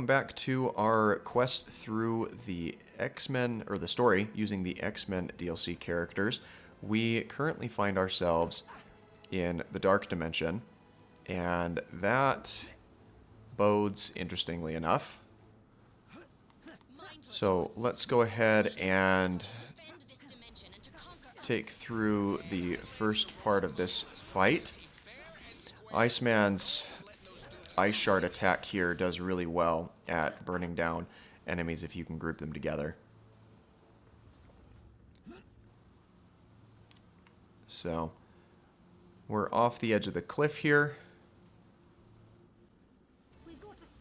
welcome back to our quest through the X-Men, or the story, using the X-Men DLC characters. We currently find ourselves in the Dark Dimension, and that bodes interestingly enough. So let's go ahead and take through the first part of this fight. Iceman's Ice Shard attack here does really well at burning down enemies if you can group them together. So, we're off the edge of the cliff here,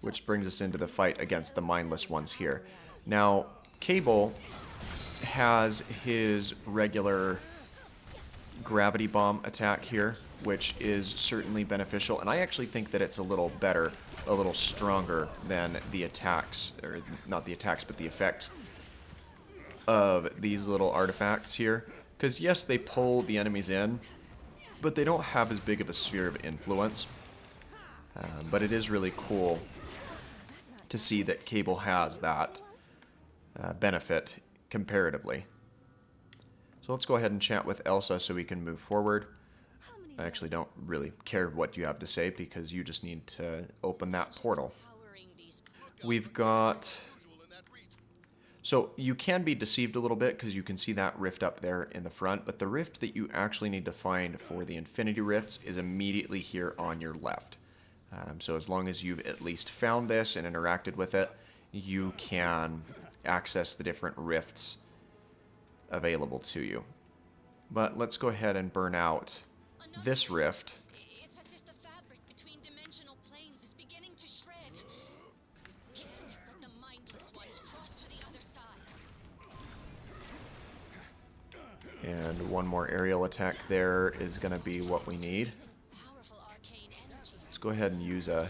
which brings us into the fight against the mindless ones here. Now, Cable has his regular gravity bomb attack here, which is certainly beneficial, and I actually think that it's a little better, a little stronger than the attacks, or not the attacks, but the effects of these little artifacts here. Because yes, they pull the enemies in, but they don't have as big of a sphere of influence. But it is really cool to see that Cable has that benefit comparatively. So let's go ahead and chat with Elsa so we can move forward. I actually don't really care what you have to say because you just need to open that portal. We've got... So you can be deceived a little bit because you can see that rift up there in the front, but the rift that you actually need to find for the Infinity Rifts is immediately here on your left. So as long as you've at least found this and interacted with it, you can access the different rifts available to you. But let's go ahead and burn out this rift. It's as if the fabric between dimensional planes is beginning to shred. You can't let the mindless ones cross to the other side. And one more aerial attack there is going to be what we need. Powerful arcane energy. Let's go ahead and use a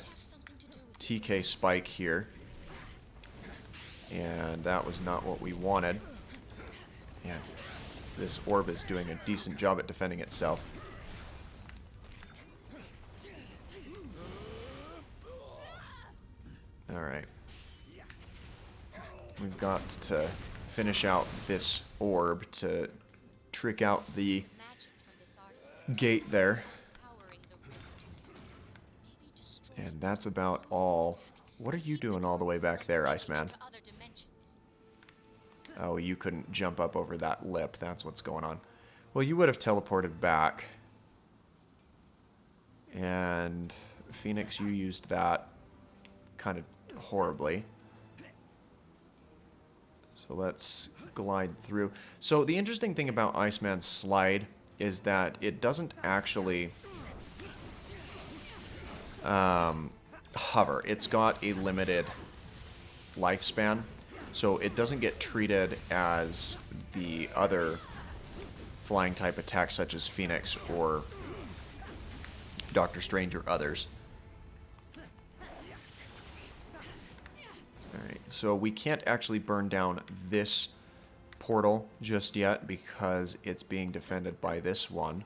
TK spike here. And that was not what we wanted. Yeah, this orb is doing a decent job at defending itself. Alright. We've got to finish out this orb to trick out the gate there. And that's about all. What are you doing all the way back there, Iceman? Oh, you couldn't jump up over that lip. That's what's going on. Well, you would have teleported back. And Phoenix, you used that kind of horribly. So let's glide through. So the interesting thing about Iceman's slide is that it doesn't actually hover. It's got a limited lifespan. So it doesn't get treated as the other flying type attacks such as Phoenix or Doctor Strange or others. Alright, so we can't actually burn down this portal just yet because it's being defended by this one.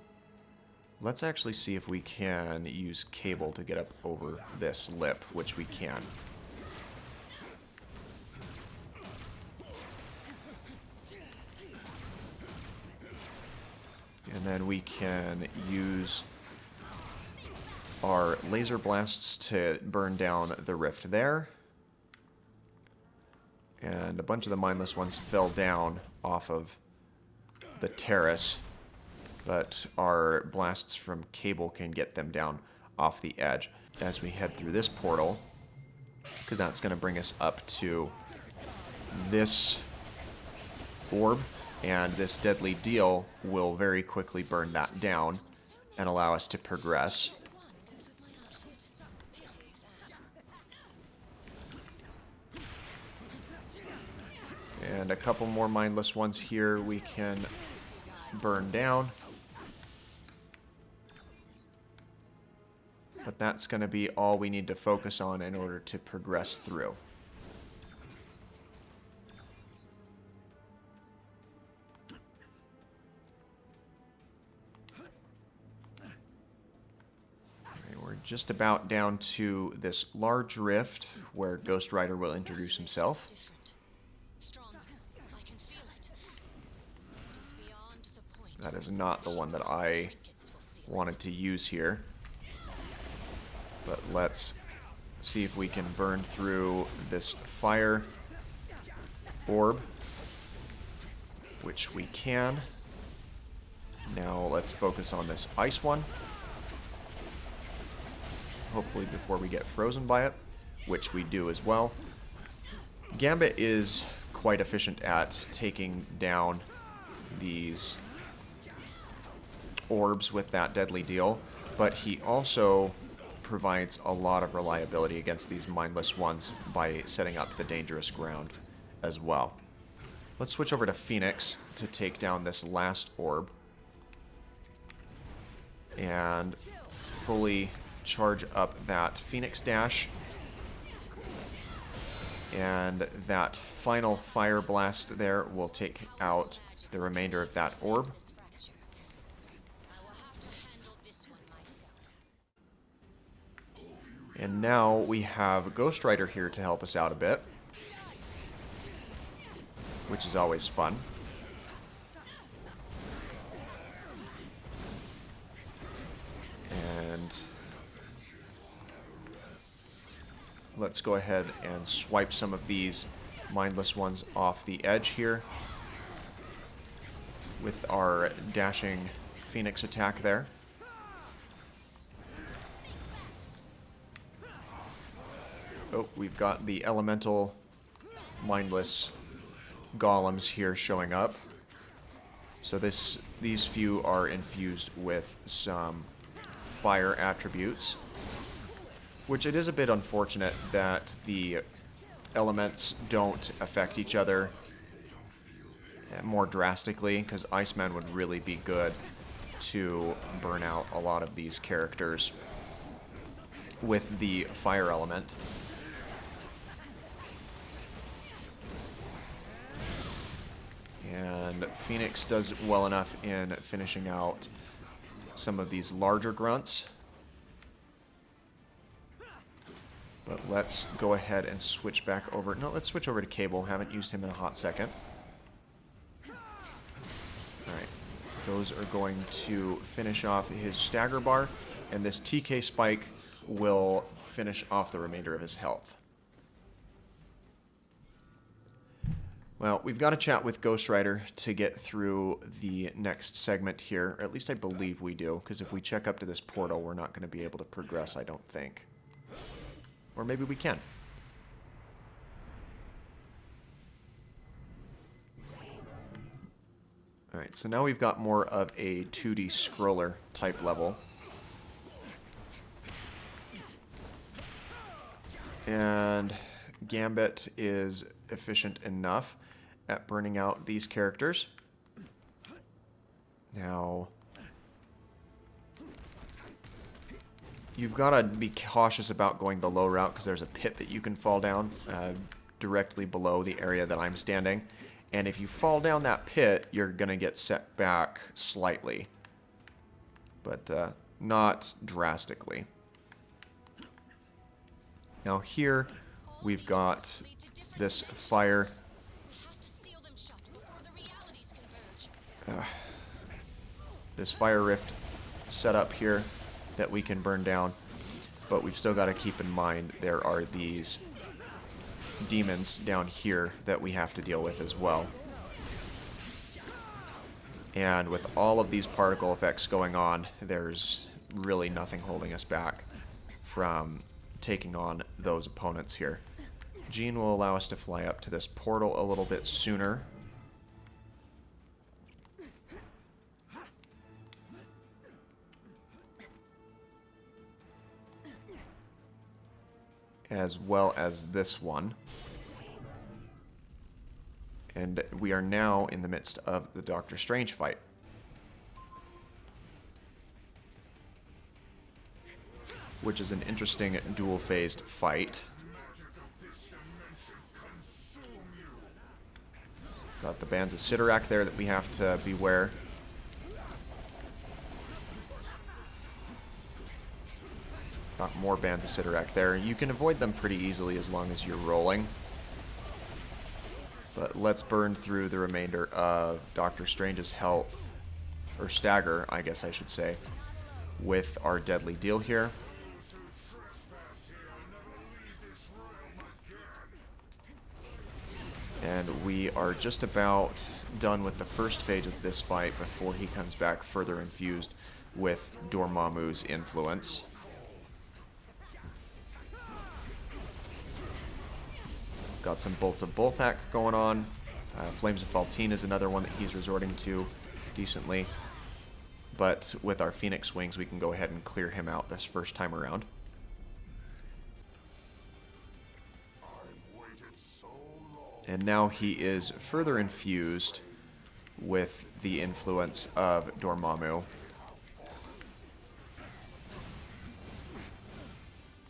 Let's actually see if we can use Cable to get up over this lip, which we can. And then we can use our laser blasts to burn down the rift there. And a bunch of the mindless ones fell down off of the terrace, but our blasts from Cable can get them down off the edge as we head through this portal, because that's going to bring us up to this orb. And this deadly deal will very quickly burn that down and allow us to progress. And a couple more mindless ones here we can burn down. But that's going to be all we need to focus on in order to progress through. just about down to this large rift where Ghost Rider will introduce himself. Different. Strong. I can feel it. It is beyond the point. That is not the one that I wanted to use here. But let's see if we can burn through this fire orb, which we can. Now let's focus on this ice one. Hopefully before we get frozen by it, which we do as well. Gambit is quite efficient at taking down these orbs with that deadly deal, but he also provides a lot of reliability against these mindless ones by setting up the dangerous ground as well. Let's switch over to Phoenix to take down this last orb and fully charge up that Phoenix Dash, and that final Fire Blast there will take out the remainder of that orb. And now we have Ghost Rider here to help us out a bit, which is always fun. And let's go ahead and swipe some of these mindless ones off the edge here with our dashing Phoenix attack there. Oh, we've got the elemental mindless golems here showing up. So these few are infused with some fire attributes, which it is a bit unfortunate that the elements don't affect each other more drastically, because Iceman would really be good to burn out a lot of these characters with the fire element. And Phoenix does well enough in finishing out some of these larger grunts. But let's go ahead and switch back over. No, let's switch over to Cable. Haven't used him in a hot second. Alright. Those are going to finish off his stagger bar. And this TK Spike will finish off the remainder of his health. Well, we've got to chat with Ghost Rider to get through the next segment here. Or at least I believe we do, because if we check up to this portal, we're not going to be able to progress, I don't think. Or maybe we can. Alright, so now we've got more of a 2D scroller type level. And Gambit is efficient enough at burning out these characters. Now, you've got to be cautious about going the low route, because there's a pit that you can fall down directly below the area that I'm standing. And if you fall down that pit, you're going to get set back slightly, but not drastically. Now here, we've got this fire. This fire rift set up here that we can burn down, but we've still got to keep in mind there are these demons down here that we have to deal with as well. And with all of these particle effects going on, there's really nothing holding us back from taking on those opponents here. Gene will allow us to fly up to this portal a little bit sooner. As well as this one. And we are now in the midst of the Doctor Strange fight. Which is an interesting dual-phased fight. Got the bands of Sidorak there that we have to beware. Got more bands of Sidorak there. You can avoid them pretty easily as long as you're rolling. But let's burn through the remainder of Doctor Strange's health, or stagger, I guess I should say, with our deadly deal here. And we are just about done with the first phase of this fight before he comes back further infused with Dormammu's influence. Got some Bolts of Bolthak going on. Flames of Faltine is another one that he's resorting to decently. But with our Phoenix Wings, we can go ahead and clear him out this first time around. And now he is further infused with the influence of Dormammu.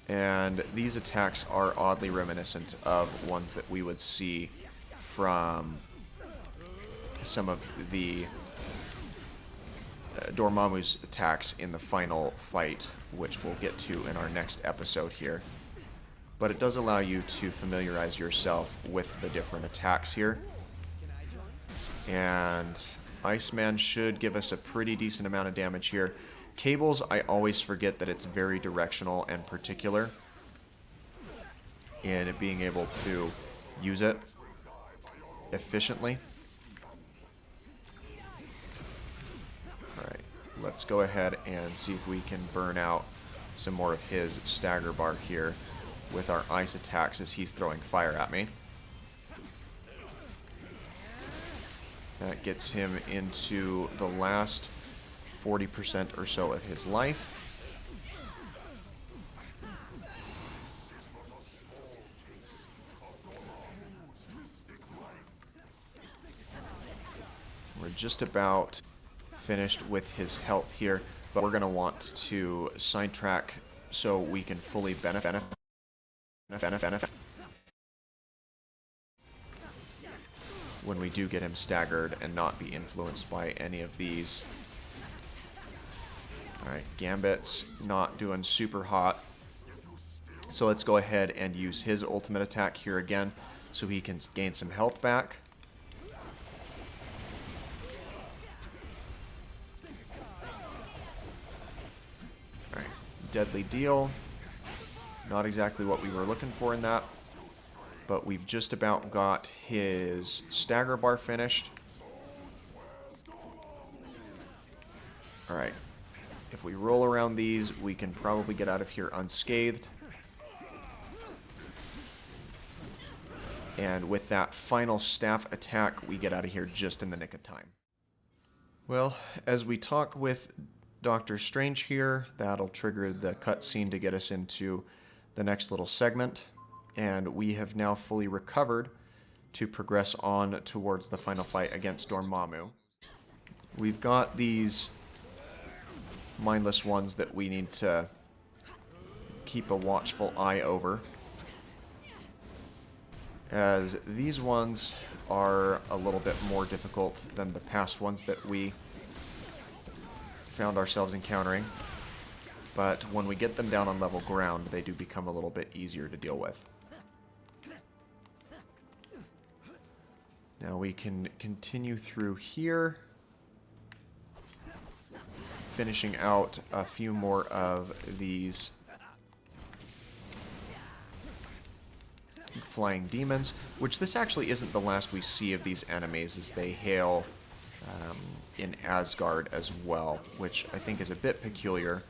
And these attacks are oddly reminiscent of ones that we would see from some of the Dormammu's attacks in the final fight, which we'll get to in our next episode here. But it does allow you to familiarize yourself with the different attacks here. And Iceman should give us a pretty decent amount of damage here. Cables, I always forget that it's very directional and particular in being able to use it efficiently. Alright, let's go ahead and see if we can burn out some more of his stagger bar here with our ice attacks as he's throwing fire at me. That gets him into the last 40% or so of his life. We're just about finished with his health here, but we're going to want to sidetrack so we can fully benefit when we do get him staggered and not be influenced by any of these. Alright, Gambit's not doing super hot. So let's go ahead and use his ultimate attack here again so he can gain some health back. Alright, deadly deal. Not exactly what we were looking for in that. But we've just about got his stagger bar finished. Alright. If we roll around these, we can probably get out of here unscathed. And with that final staff attack, we get out of here just in the nick of time. Well, as we talk with Doctor Strange here, that'll trigger the cutscene to get us into the next little segment. And we have now fully recovered to progress on towards the final fight against Dormammu. We've got these mindless ones that we need to keep a watchful eye over, as these ones are a little bit more difficult than the past ones that we found ourselves encountering. But when we get them down on level ground, they do become a little bit easier to deal with. Now we can continue through here, finishing out a few more of these flying demons, which this actually isn't the last we see of these enemies, as they hail in Asgard as well, which I think is a bit peculiar,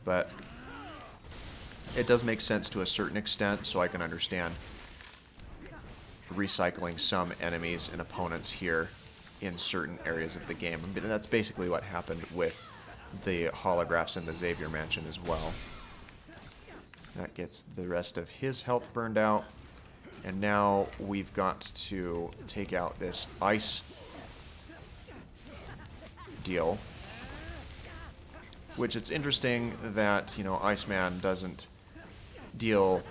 but it does make sense to a certain extent, so I can understand recycling some enemies and opponents here in certain areas of the game. And that's basically what happened with the holographs in the Xavier Mansion as well. That gets the rest of his health burned out. And now we've got to take out this ice deal. Which it's interesting that, you know, Iceman doesn't deal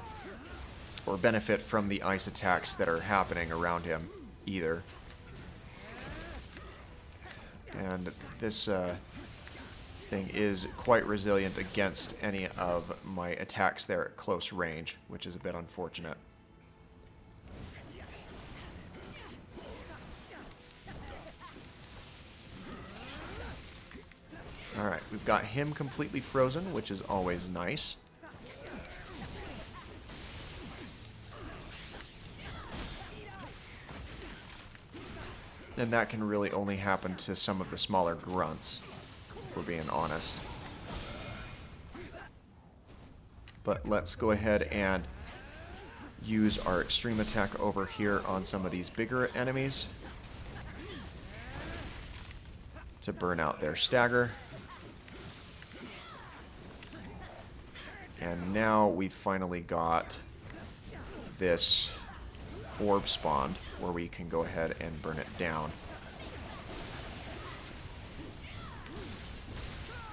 or benefit from the ice attacks that are happening around him either. And this thing is quite resilient against any of my attacks there at close range, which is a bit unfortunate. Alright, we've got him completely frozen, which is always nice. And that can really only happen to some of the smaller grunts, if we're being honest. But let's go ahead and use our extreme attack over here on some of these bigger enemies to burn out their stagger. And now we've finally got this orb spawned where we can go ahead and burn it down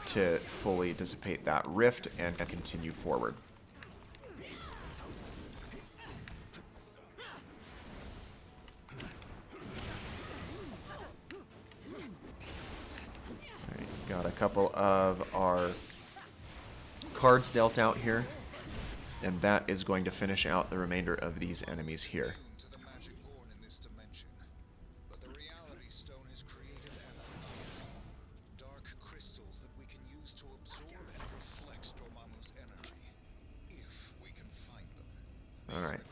to fully dissipate that rift and continue forward. Alright, got a couple of our cards dealt out here, and that is going to finish out the remainder of these enemies here. To the magic born in this dimension, but the reality stone has created dark crystals that we can use to absorb and reflect Dormammu's energy, if we can find them. All right.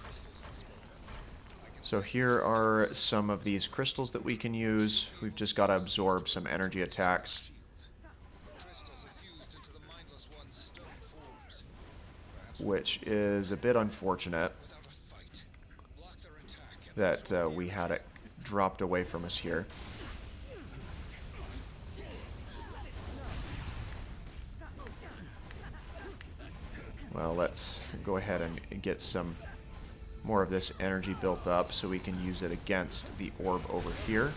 So here are some of these crystals that we can use. We've just got to absorb some energy attacks. Which is a bit unfortunate that we had it dropped away from us here. Well, let's go ahead and get some more of this energy built up so we can use it against the orb over here.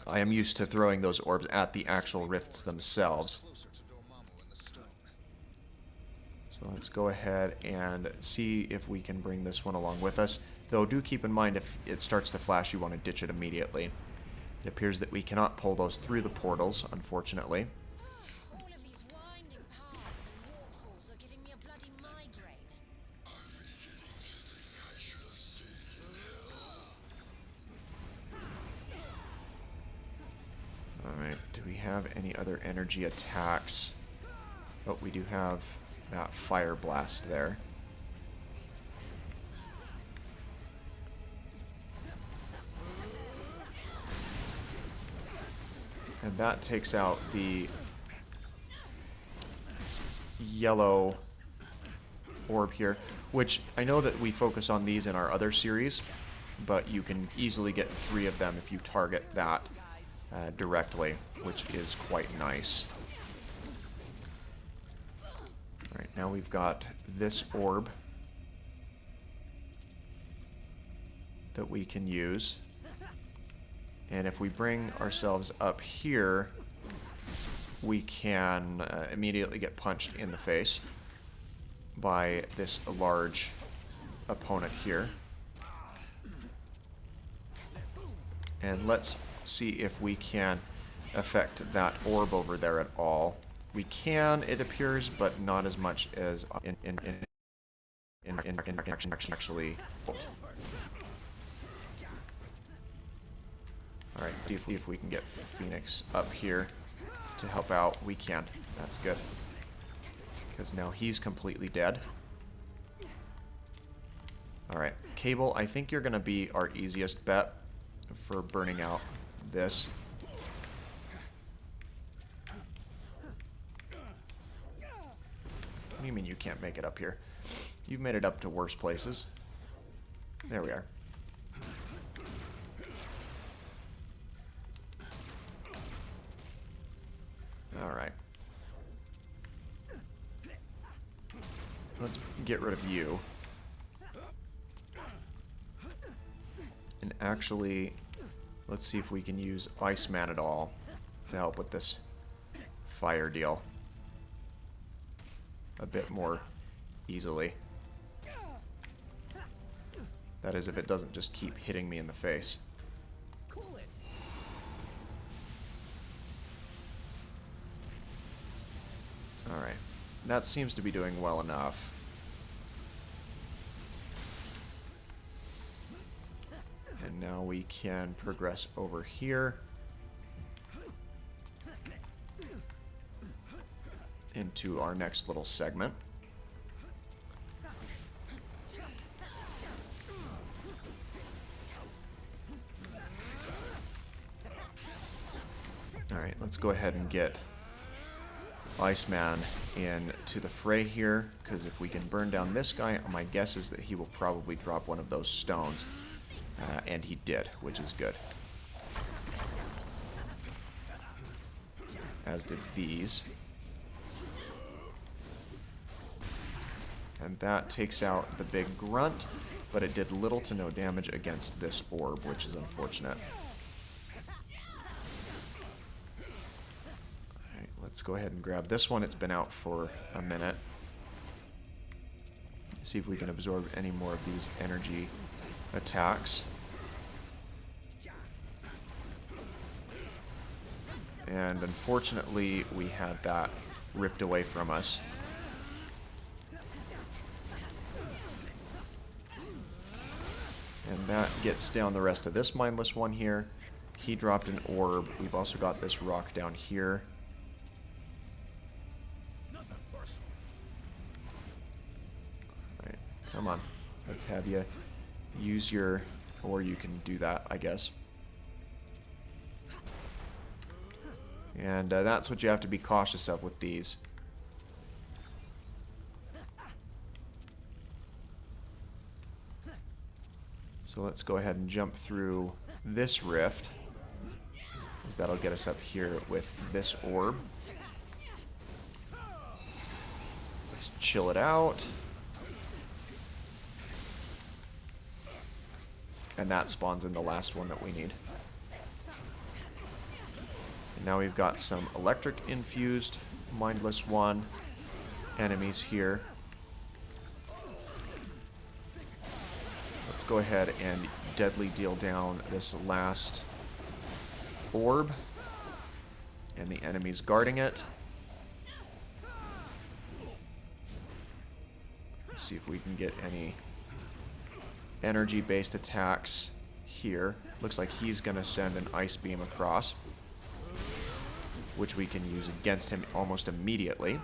I am used to throwing those orbs at the actual rifts themselves. So let's go ahead and see if we can bring this one along with us. Though do keep in mind, if it starts to flash, you want to ditch it immediately. It appears that we cannot pull those through the portals, unfortunately. All of these winding paths and waterfalls are giving me a bloody migraine. Alright, do we have any other energy attacks? Oh, we do have that fire blast there. And that takes out the yellow orb here, which I know that we focus on these in our other series, but you can easily get 3 of them if you target that directly, which is quite nice. Alright, now we've got this orb that we can use. And if we bring ourselves up here, we can immediately get punched in the face by this large opponent here. And let's see if we can affect that orb over there at all. We can, it appears, but not as much as actually. Alright, see if we can get Phoenix up here to help out. We can. That's good. Because now he's completely dead. Alright, Cable, I think you're going to be our easiest bet for burning out this. What do you mean you can't make it up here? You've made it up to worse places. There we are. Alright. Let's get rid of you. And actually, let's see if we can use Iceman at all to help with this fire deal a bit more easily. That is, if it doesn't just keep hitting me in the face. that seems to be doing well enough. And now we can progress over here into our next little segment. Alright, let's go ahead and get Iceman into the fray here, because if we can burn down this guy, my guess is that he will probably drop one of those stones. And he did, which is good. As did these. And that takes out the big grunt, but it did little to no damage against this orb, which is unfortunate. Alright, let's go ahead and grab this one. It's been out for a minute. See if we can absorb any more of these energy attacks. And unfortunately, we had that ripped away from us. And that gets down the rest of this mindless one here. He dropped an orb. We've also got this rock down here. Alright, come on. Let's have you use your... or you can do that, I guess. And that's what you have to be cautious of with these. So let's go ahead and jump through this rift, because that'll get us up here with this orb. Let's chill it out. And that spawns in the last one that we need. And now we've got some electric infused mindless one enemies here. Let's go ahead and deadly deal down this last orb and the enemies guarding it. Let's see if we can get any energy-based attacks here. Looks like he's going to send an ice beam across, which we can use against him almost immediately.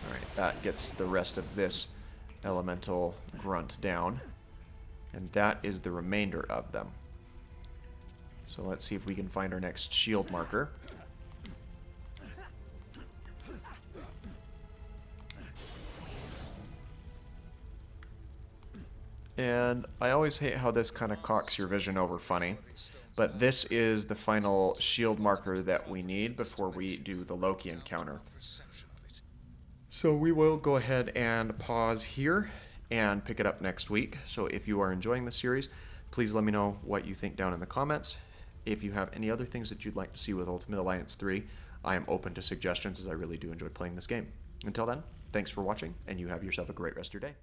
Alright, that gets the rest of this elemental grunt down. And that is the remainder of them. So let's see if we can find our next shield marker. And I always hate how this kind of cocks your vision over funny, but this is the final shield marker that we need before we do the Loki encounter. So we will go ahead and pause here and pick it up next week. So if you are enjoying the series, please let me know what you think down in the comments. If you have any other things that you'd like to see with Ultimate Alliance 3, I am open to suggestions, as I really do enjoy playing this game. Until then, thanks for watching, and you have yourself a great rest of your day.